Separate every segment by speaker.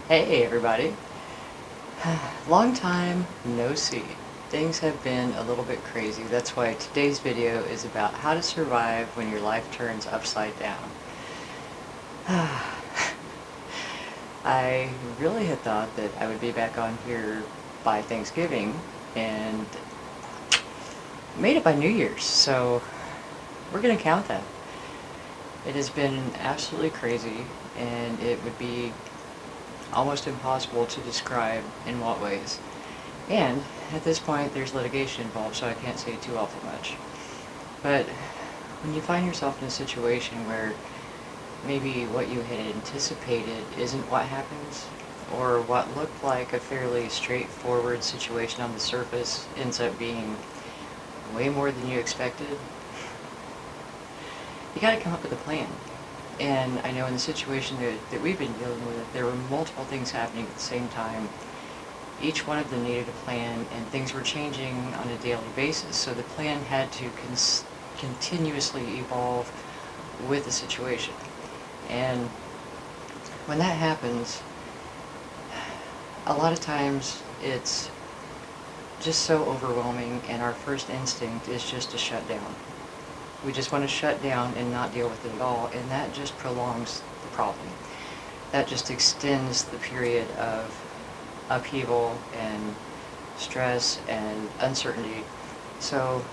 Speaker 1: Hey everybody. Long time no see. Things have been a little bit crazy. That's why today's video is about how to survive when your life turns upside down. I really had thought that I would be back on here by Thanksgiving and made it by New Year's, so we're gonna count that. It has been absolutely crazy, and it would be almost impossible to describe in what ways. And at this point, there's litigation involved, so I can't say too awful much. But when you find yourself in a situation where maybe what you had anticipated isn't what happens, or what looked like a fairly straightforward situation on the surface ends up being way more than you expected, you gotta come up with a plan. And I know in the situation that we've been dealing with, there were multiple things happening at the same time. Each one of them needed a plan, and things were changing on a daily basis, so the plan had to continuously evolve with the situation. And when that happens, a lot of times it's just so overwhelming, and our first instinct is just to shut down. We just want to shut down and not deal with it at all, and that just prolongs the problem. That just extends the period of upheaval and stress and uncertainty. So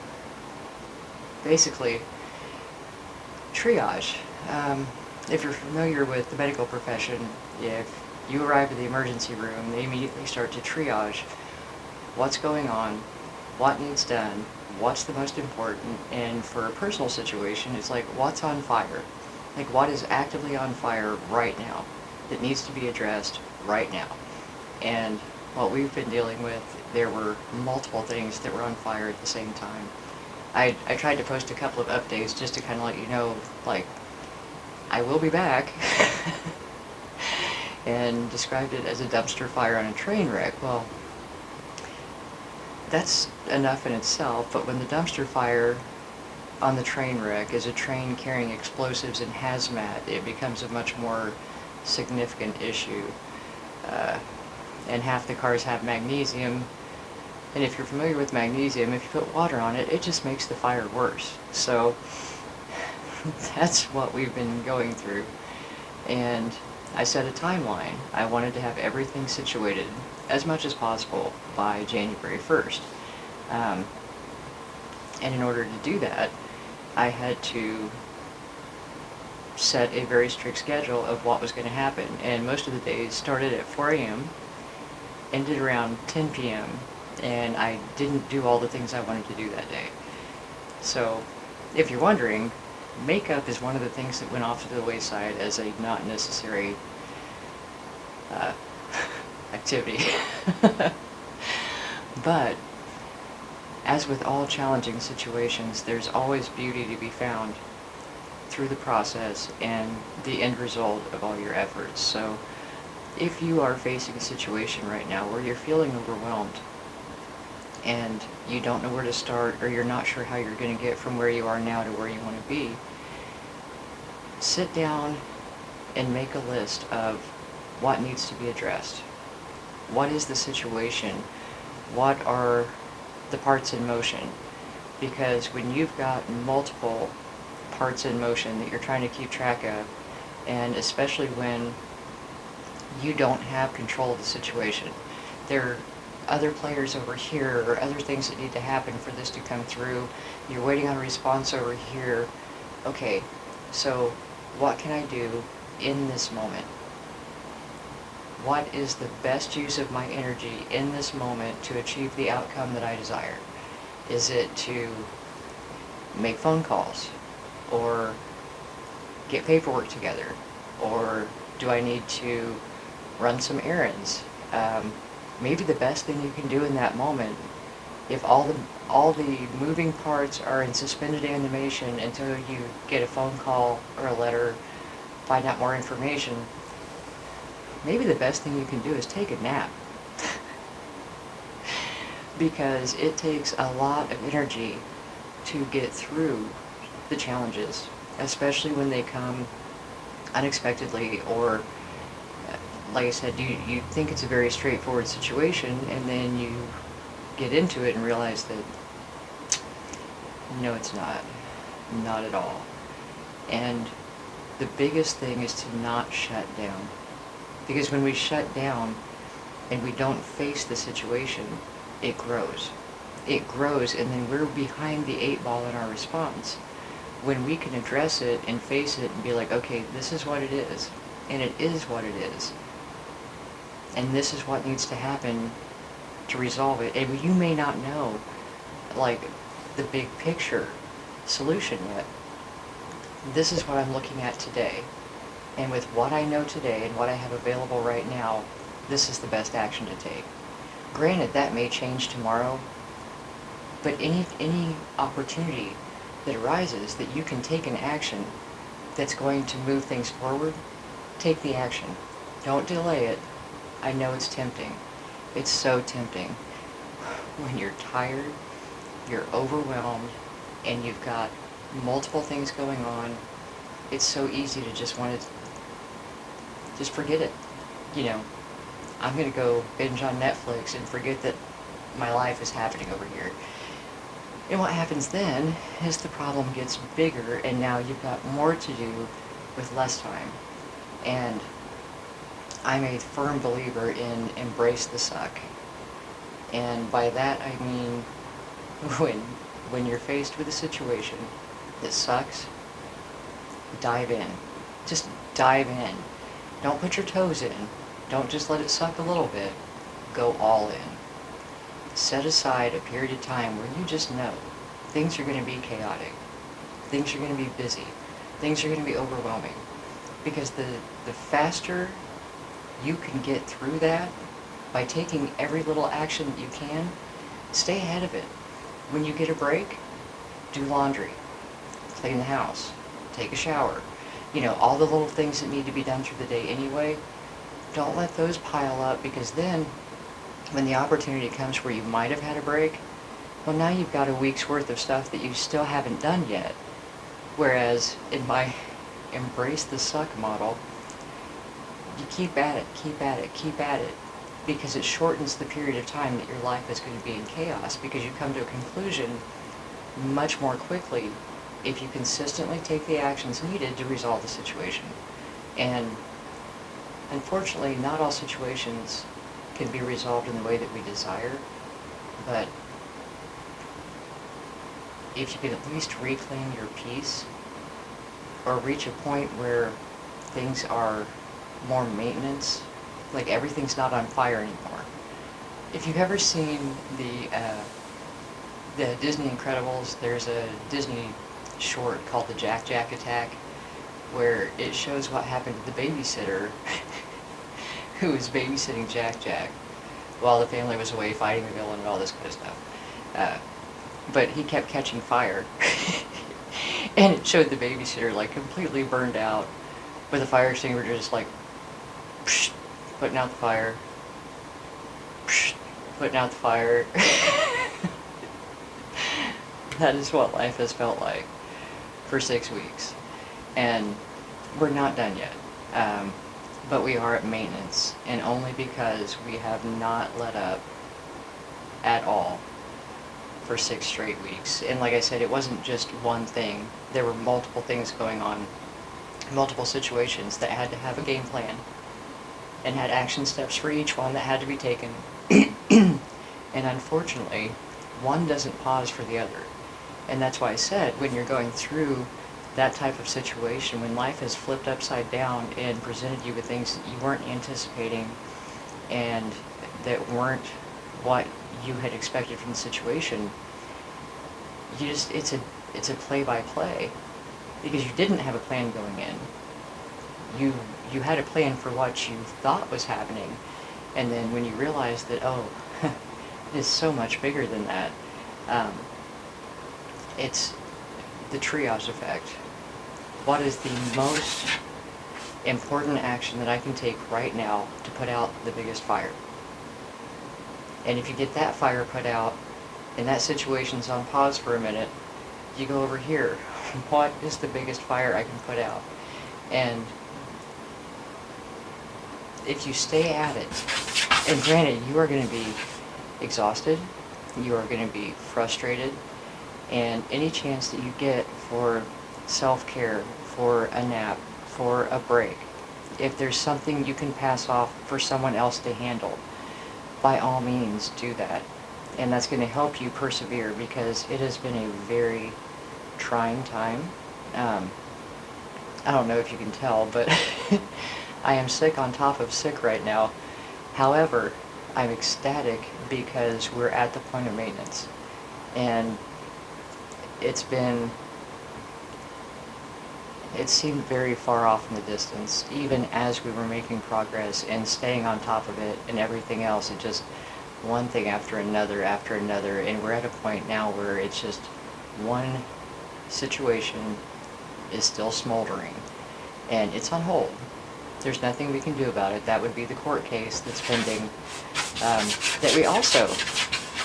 Speaker 1: basically, triage. If you're familiar with the medical profession, if you arrive at the emergency room, they immediately start to triage what's going on, what needs done, what's the most important, and for a personal situation, it's like, what's on fire? Like, what is actively on fire right now that needs to be addressed right now? And what we've been dealing with, there were multiple things that were on fire at the same time. I tried to post a couple of updates just to kind of let you know, like, I will be back, and described it as a dumpster fire on a train wreck. Well, that's enough in itself, but when the dumpster fire on the train wreck is a train carrying explosives and hazmat, it becomes a much more significant issue. And half the cars have magnesium, and if you're familiar with magnesium, if you put water on it, it just makes the fire worse. So that's what we've been going through. And I set a timeline. I wanted to have everything situated as much as possible by January 1st. And in order to do that, I had to set a very strict schedule of what was going to happen. And most of the days started at 4 a.m., ended around 10 p.m., and I didn't do all the things I wanted to do that day. So, if you're wondering, makeup is one of the things that went off to the wayside as a not necessary activity. But as with all challenging situations, there's always beauty to be found through the process and the end result of all your efforts. So if you are facing a situation right now where you're feeling overwhelmed and you don't know where to start, or you're not sure how you're going to get from where you are now to where you want to be, sit down and make a list of what needs to be addressed. What is the situation? What are the parts in motion? Because when you've got multiple parts in motion that you're trying to keep track of, and especially when you don't have control of the situation, there are other players over here or other things that need to happen for this to come through, you're waiting on a response over here. Okay, so what can I do in this moment? What is the best use of my energy in this moment to achieve the outcome that I desire? Is it to make phone calls, or get paperwork together, or do I need to run some errands? Maybe the best thing you can do in that moment, if all the moving parts are in suspended animation until you get a phone call or a letter, find out more information, maybe the best thing you can do is take a nap. Because it takes a lot of energy to get through the challenges, especially when they come unexpectedly, or like I said, you think it's a very straightforward situation, and then you get into it and realize that no, it's not. Not at all. And the biggest thing is to not shut down. Because when we shut down and we don't face the situation, it grows. It grows, and then we're behind the 8 ball in our response. When we can address it and face it and be like, okay, this is what it is, and it is what it is, and this is what needs to happen to resolve it. And you may not know, like, the big picture solution yet. This is what I'm looking at today. And with what I know today and what I have available right now, this is the best action to take. Granted, that may change tomorrow, but any opportunity that arises that you can take an action that's going to move things forward, take the action. Don't delay it. I know it's tempting. It's so tempting. When you're tired, you're overwhelmed, and you've got multiple things going on, it's so easy to just want to just forget it. You know, I'm going to go binge on Netflix and forget that my life is happening over here. And what happens then is the problem gets bigger, and now you've got more to do with less time. And I'm a firm believer in embrace the suck. And by that I mean when you're faced with a situation that sucks, dive in. Just dive in. Don't put your toes in. Don't just let it suck a little bit. Go all in. Set aside a period of time where you just know things are going to be chaotic. Things are going to be busy. Things are going to be overwhelming. Because the faster you can get through that by taking every little action that you can, stay ahead of it. When you get a break, do laundry, clean the house, take a shower. You know, all the little things that need to be done through the day anyway, don't let those pile up, because then when the opportunity comes where you might have had a break, well, now you've got a week's worth of stuff that you still haven't done yet. Whereas in my embrace the suck model, you keep at it, keep at it, keep at it, because it shortens the period of time that your life is going to be in chaos, because you come to a conclusion much more quickly if you consistently take the actions needed to resolve the situation. And unfortunately, not all situations can be resolved in the way that we desire, but if you can at least reclaim your peace, or reach a point where things are more maintenance, like everything's not on fire anymore. If you've ever seen the Disney Incredibles, there's a Disney short called the Jack Jack Attack, where it shows what happened to the babysitter who was babysitting Jack Jack while the family was away fighting the villain and all this kind of stuff. But he kept catching fire. And it showed the babysitter like completely burned out with a fire extinguisher, just like psh, putting out the fire, psh, putting out the fire. That is what life has felt like for 6 weeks. And we're not done yet. But we are at maintenance, and only because we have not let up at all for 6 straight weeks. And like I said, it wasn't just one thing. There were multiple things going on, multiple situations that had to have a game plan and had action steps for each one that had to be taken. And unfortunately, one doesn't pause for the other. And that's why I said, when you're going through that type of situation, when life has flipped upside down and presented you with things that you weren't anticipating and that weren't what you had expected from the situation, it's a play-by-play, because you didn't have a plan going in. You had a plan for what you thought was happening, and then when you realized that, oh, it is so much bigger than that, it's the triage effect. What is the most important action that I can take right now to put out the biggest fire? And if you get that fire put out, and that situation's on pause for a minute, you go over here. What is the biggest fire I can put out? And if you stay at it, and granted, you are going to be exhausted, you are going to be frustrated, and any chance that you get for self-care, for a nap, for a break, if there's something you can pass off for someone else to handle, by all means do that. And that's going to help you persevere, because it has been a very trying time. I don't know if you can tell, but I am sick on top of sick right now. However, I'm ecstatic because we're at the point of maintenance. And it seemed very far off in the distance, even as we were making progress and staying on top of it and everything else. It just, one thing after another, and we're at a point now where it's just one situation is still smoldering, and it's on hold. There's nothing we can do about it. That would be the court case that's pending, that we also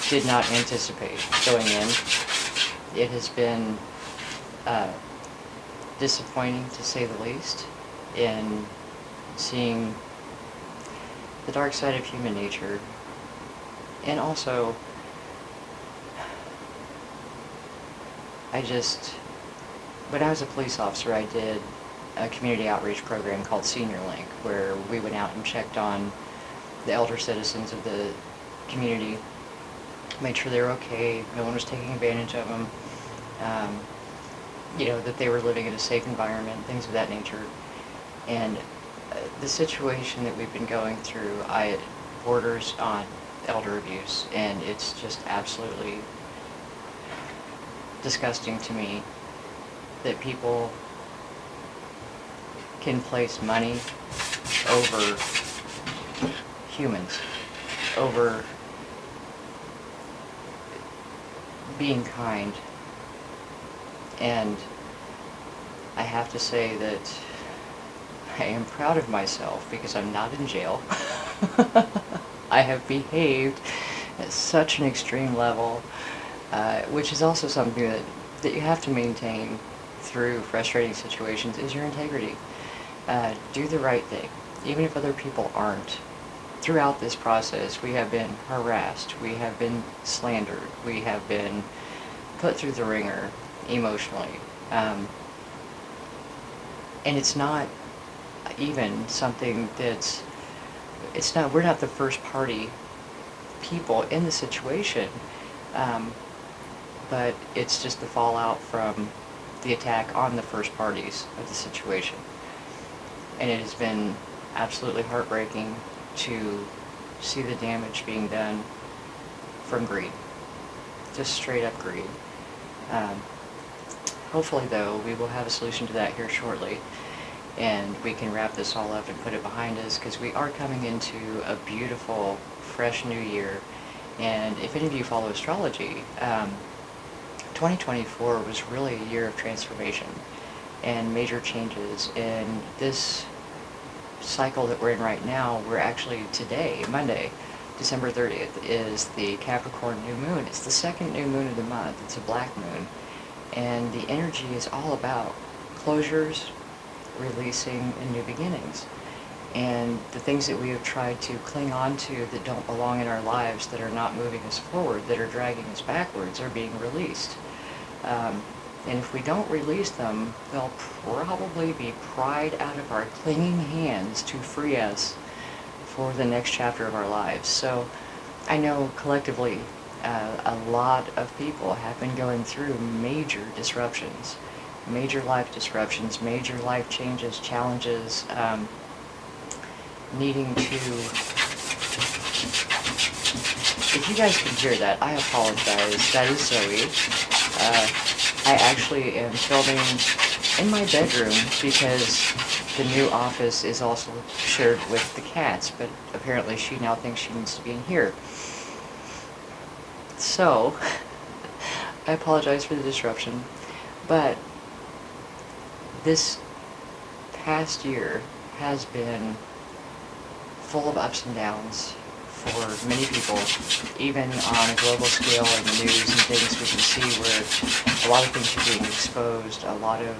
Speaker 1: did not anticipate going in. It has been disappointing, to say the least, in seeing the dark side of human nature. And also, when I was a police officer, I did a community outreach program called Senior Link, where we went out and checked on the elder citizens of the community, made sure they were okay, no one was taking advantage of them, that they were living in a safe environment, things of that nature. And the situation that we've been going through, it borders on elder abuse, and it's just absolutely disgusting to me that people can place money over humans, over being kind. And I have to say that I am proud of myself because I'm not in jail. I have behaved at such an extreme level, which is also something that you have to maintain through frustrating situations, is your integrity. Do the right thing, even if other people aren't. Throughout this process, we have been harassed, we have been slandered, we have been put through the ringer emotionally. And it's not even something we're not the first party people in the situation, but it's just the fallout from the attack on the first parties of the situation. And it has been absolutely heartbreaking to see the damage being done from greed. Just straight up greed. Hopefully, though, we will have a solution to that here shortly, and we can wrap this all up and put it behind us, because we are coming into a beautiful, fresh new year. And if any of you follow astrology, 2024 was really a year of transformation and major changes. And this cycle that we're in right now, we're actually today, Monday, December 30th, is the Capricorn new moon. It's the second new moon of the month. It's a black moon. And the energy is all about closures, releasing, and new beginnings. And the things that we have tried to cling on to that don't belong in our lives, that are not moving us forward, that are dragging us backwards, are being released. And if we don't release them, they'll probably be pried out of our clinging hands to free us for the next chapter of our lives. So I know collectively a lot of people have been going through major disruptions, major life disruptions, major life changes, challenges, needing to... If you guys can hear that, I apologize. That is Zoe. I actually am filming in my bedroom because the new office is also shared with the cats, but apparently she now thinks she needs to be in here. So, I apologize for the disruption, but this past year has been full of ups and downs for many people, even on a global scale in the news and things. We can see where a lot of things are being exposed, a lot of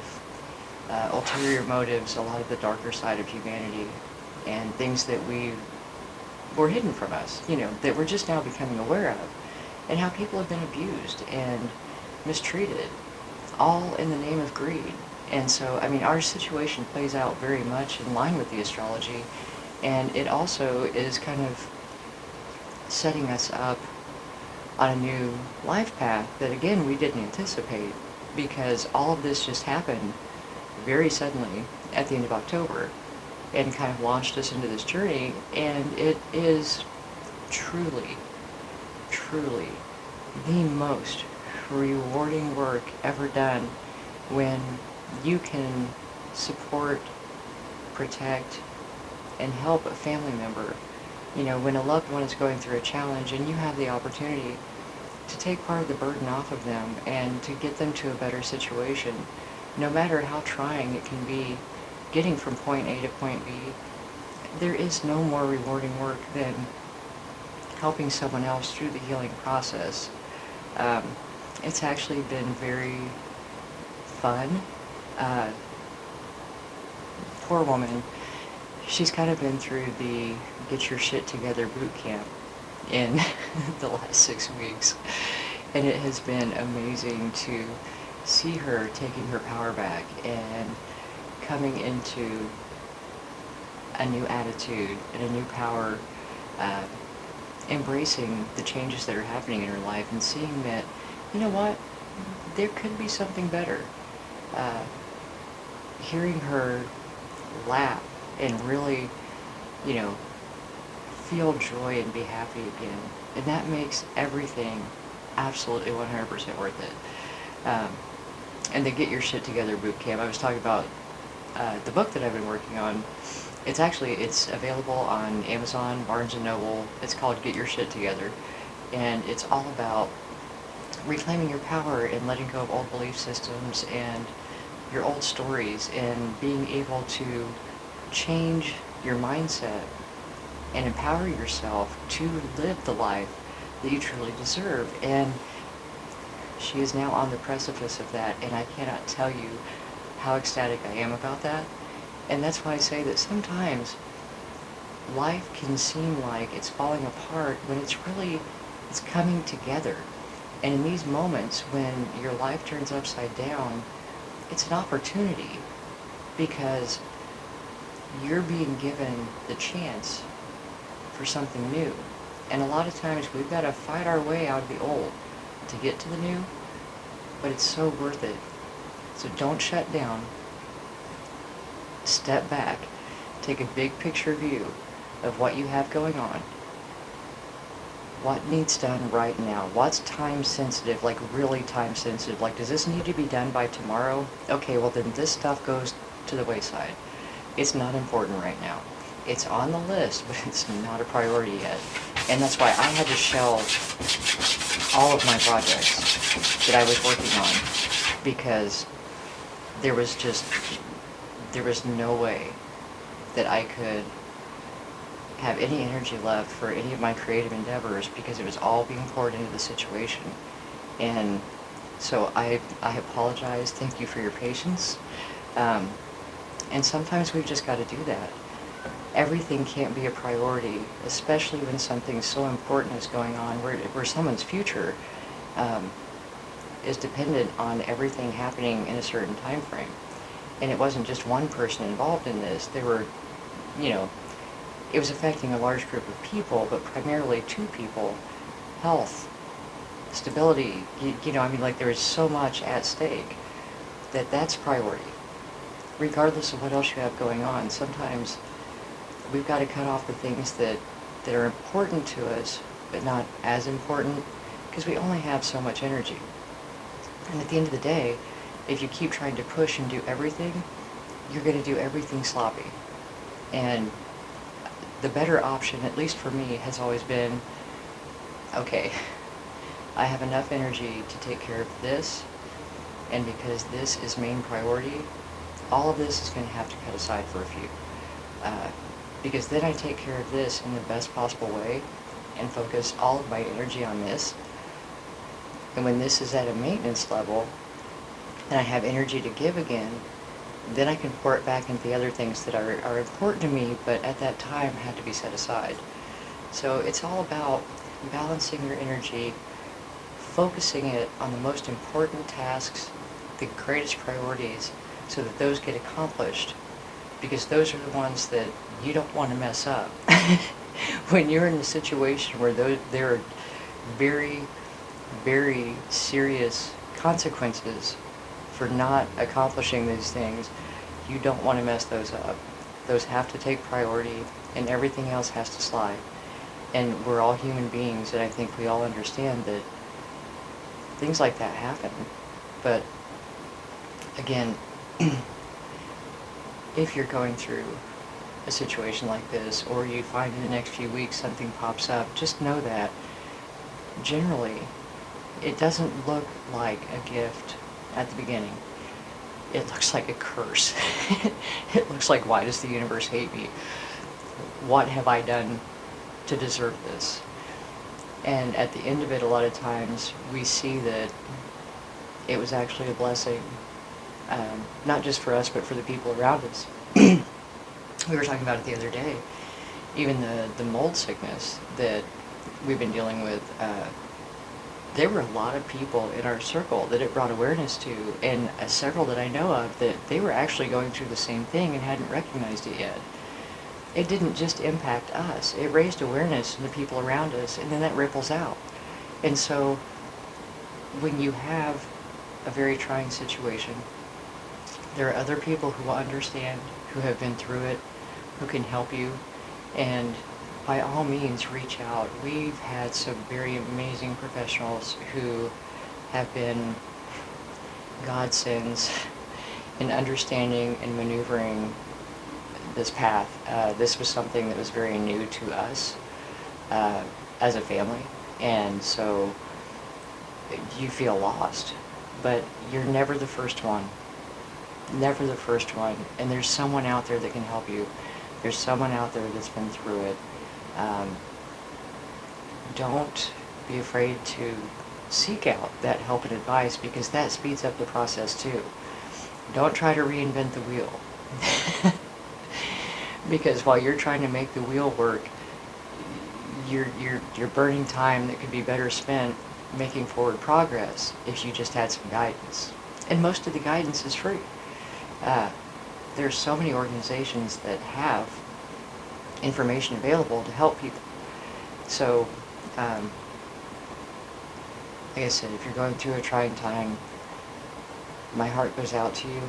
Speaker 1: ulterior motives, a lot of the darker side of humanity and things that we were hidden from us, that we're just now becoming aware of, and how people have been abused and mistreated, all in the name of greed. And so, I mean, our situation plays out very much in line with the astrology, and it also is kind of setting us up on a new life path that, again, we didn't anticipate, because all of this just happened very suddenly at the end of October and kind of launched us into this journey. And it is truly, truly the most rewarding work ever done when you can support, protect, and help a family member. When a loved one is going through a challenge and you have the opportunity to take part of the burden off of them and to get them to a better situation, no matter how trying it can be getting from point A to point B, there is no more rewarding work than helping someone else through the healing process. It's actually been very fun. Poor woman, she's kind of been through the get your shit together boot camp in the last 6 weeks, and it has been amazing to see her taking her power back and coming into a new attitude and a new power, embracing the changes that are happening in her life and seeing that, you know what, there could be something better. Hearing her laugh and really, feel joy and be happy again. And that makes everything absolutely 100% worth it. And the Get Your Shit Together boot camp, I was talking about the book that I've been working on. It's available on Amazon, Barnes & Noble. It's called Get Your Shit Together. And it's all about reclaiming your power and letting go of old belief systems and your old stories and being able to change your mindset and empower yourself to live the life that you truly deserve. And she is now on the precipice of that, and I cannot tell you how ecstatic I am about that. And that's why I say that sometimes life can seem like it's falling apart when it's coming together. And in these moments when your life turns upside down, it's an opportunity, because you're being given the chance for something new. And a lot of times we've got to fight our way out of the old to get to the new, but it's so worth it. So don't shut down. Step back. Take a big picture view of what you have going on. What needs done right now? What's time sensitive, like really time sensitive? Like, does this need to be done by tomorrow? Okay, well then this stuff goes to the wayside. It's not important right now. It's on the list, but it's not a priority yet. And that's why I had to shelve all of my projects that I was working on, because there was no way that I could have any energy left for any of my creative endeavors, because it was all being poured into the situation. And so I apologize. Thank you for your patience. And sometimes we've just got to do that. Everything can't be a priority, especially when something so important is going on, where someone's future is dependent on everything happening in a certain time frame. And it wasn't just one person involved in this. There were, it was affecting a large group of people, but primarily 2 people. Health, stability, there is so much at stake that's priority. Regardless of what else you have going on, sometimes we've got to cut off the things that are important to us, but not as important, because we only have so much energy. And at the end of the day, if you keep trying to push and do everything, you're going to do everything sloppy. And the better option, at least for me, has always been, okay, I have enough energy to take care of this, and because this is main priority, all of this is going to have to cut aside for a few. Because then I take care of this in the best possible way and focus all of my energy on this. And when this is at a maintenance level, and I have energy to give again, then I can pour it back into the other things that are important to me, but at that time had to be set aside. So it's all about balancing your energy, focusing it on the most important tasks, the greatest priorities, so that those get accomplished, because those are the ones that you don't want to mess up. When you're in a situation where there are very, very serious consequences for not accomplishing these things, you don't want to mess those up. Those have to take priority, and everything else has to slide. And we're all human beings, and I think we all understand that things like that happen. But again, if you're going through a situation like this, or you find in the next few weeks something pops up, just know that generally it doesn't look like a gift at the beginning. It looks like a curse. It looks like, why does the universe hate me? What have I done to deserve this? And at the end of it, a lot of times we see that it was actually a blessing, not just for us, but for the people around us. We were talking about it the other day. Even the mold sickness that we've been dealing with, there were a lot of people in our circle that it brought awareness to, and several that I know of that they were actually going through the same thing and hadn't recognized it yet. It didn't just impact us. It raised awareness in the people around us, and then that ripples out. And so when you have a very trying situation, there are other people who will understand, who have been through it, who can help you, and by all means reach out. We've had some very amazing professionals who have been godsends in understanding and maneuvering this path. This was something that was very new to us as a family, and so you feel lost, but you're never the first one. Never the first one. And there's someone out there that can help you. There's someone out there that's been through it. Don't be afraid to seek out that help and advice, because that speeds up the process too. Don't try to reinvent the wheel. Because while you're trying to make the wheel work, you're burning time that could be better spent making forward progress if you just had some guidance. And most of the guidance is free. There's so many organizations that have information available to help people. So, like I said, if you're going through a trying time, my heart goes out to you.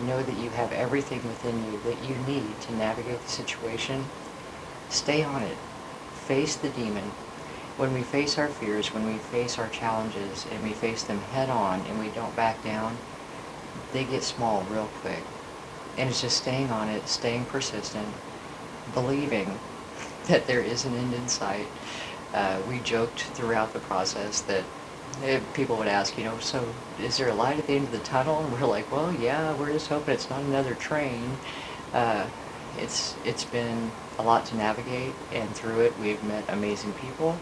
Speaker 1: Know that you have everything within you that you need to navigate the situation. Stay on it. Face the demon. When we face our fears, when we face our challenges, and we face them head on and we don't back down, they get small real quick. And it's just staying on it, staying persistent, believing that there is an end in sight. We joked throughout the process that people would ask, so is there a light at the end of the tunnel? And we're like, well, yeah, we're just hoping it's not another train. It's been a lot to navigate, and through it we've met amazing people.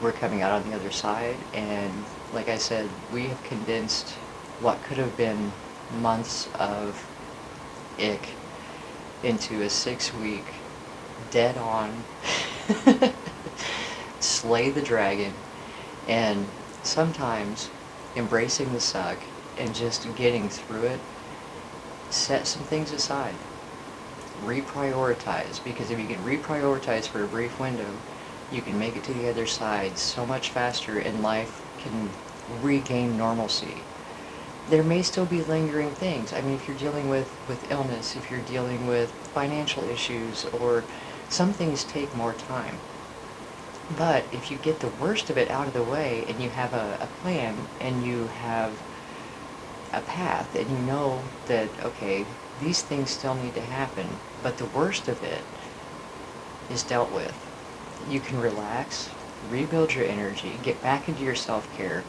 Speaker 1: We're coming out on the other side, and like I said, we have condensed what could have been months of ick into a 6-week dead on slay the dragon, and sometimes embracing the suck and just getting through it. Set some things aside. Reprioritize, because if you can reprioritize for a brief window, you can make it to the other side so much faster, and life can regain normalcy. There may still be lingering things. I mean, if you're dealing with illness, if you're dealing with financial issues, or some things take more time. But if you get the worst of it out of the way, and you have a plan, and you have a path, and you know that, okay, these things still need to happen, but the worst of it is dealt with, you can relax, rebuild your energy, get back into your self-care.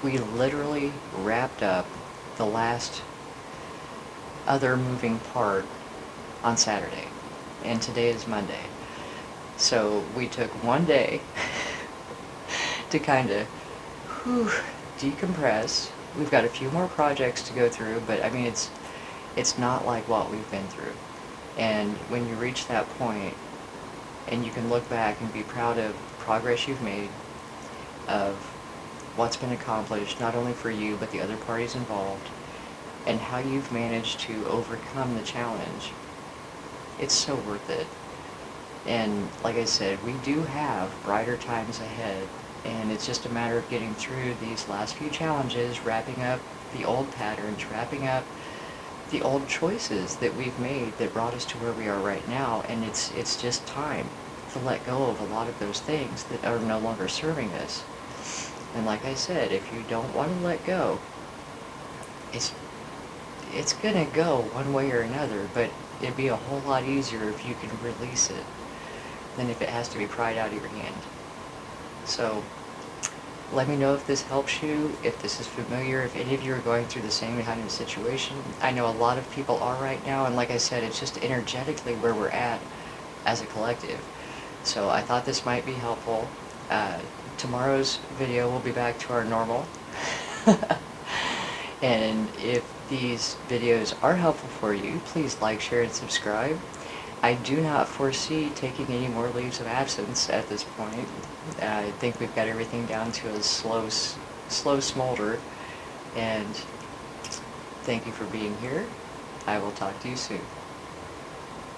Speaker 1: We literally wrapped up the last other moving part on Saturday, and today is Monday. So we took one day to kind of decompress. We've got a few more projects to go through, but I mean, It's not like what we've been through. And when you reach that point, and you can look back and be proud of progress you've made, of what's been accomplished, not only for you, but the other parties involved, and how you've managed to overcome the challenge, it's so worth it. And like I said, we do have brighter times ahead, and it's just a matter of getting through these last few challenges, wrapping up the old patterns, wrapping up the old choices that we've made that brought us to where we are right now, and it's just time to let go of a lot of those things that are no longer serving us. And like I said, if you don't want to let go, it's gonna go one way or another, but it'd be a whole lot easier if you can release it than if it has to be pried out of your hand. So let me know if this helps you, if this is familiar, if any of you are going through the same kind of situation. I know a lot of people are right now, and like I said, it's just energetically where we're at as a collective. So I thought this might be helpful. Tomorrow's video will be back to our normal. And if these videos are helpful for you, please like, share, and subscribe. I do not foresee taking any more leaves of absence at this point. I think we've got everything down to a slow smolder. And thank you for being here. I will talk to you soon.